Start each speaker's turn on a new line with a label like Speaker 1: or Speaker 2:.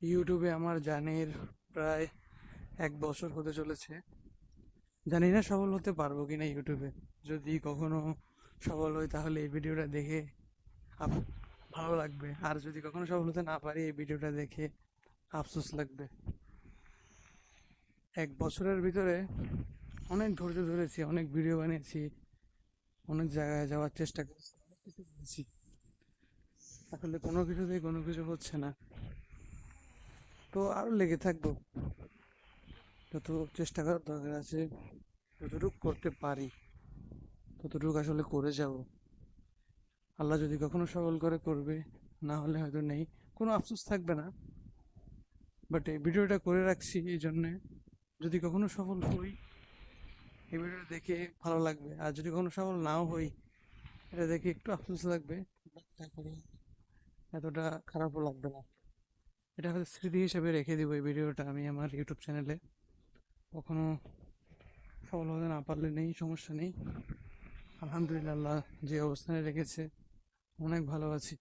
Speaker 1: ইউটিউবে আমার জার্নির প্রায় 1 বছর হতে চলেছে। জানি না সফল হতে পারবো কিনা ইউটিউবে। যদি কখনো সফল হই তাহলে এই ভিডিওটা দেখে আপ- ভালো লাগবে, আর যদি কখনো সফল হতে না পারি এই ভিডিওটা দেখে আফসোস লাগবে। 1 বছরের ভিতরে অনেক ধৈর্য ধরেছি, অনেক ভিডিও বানিয়েছি, অনেক জায়গায় যাওয়ার চেষ্টা করেছি, অনেক কিছু করেছি। আসলে কোনো কিছুতেই কোনো কিছু হচ্ছে না। তো আরো লেগে থাকবো, যত চেষ্টা করার দরকার আছে, যতটুকু করতে পারি ততটুকু আসলে করে যাব। আল্লাহ যদি কখনো সফল করে করবে, না হলে হয়তো নেই, কোনো আফসোস থাকবে না। বাট এই ভিডিওটা করে রাখছি এই জন্যে, যদি কখনো সফল হই এই ভিডিওটা দেখে ভালো লাগবে, আর যদি কখনো সফল নাও হই এটা দেখে একটু আফসোস লাগবে, but তারপরে এতটা খারাপও লাগবে না। এটা হয়তো স্মৃতি হিসেবে রেখে দিব এই ভিডিওটা আমি আমার ইউটিউব চ্যানেলে। কখনো সফল হতে না পারলে নেই, সমস্যা নেই। আলহামদুলিল্লাহ, আল্লাহ যে অবস্থানে রেখেছে অনেক ভালো আছি।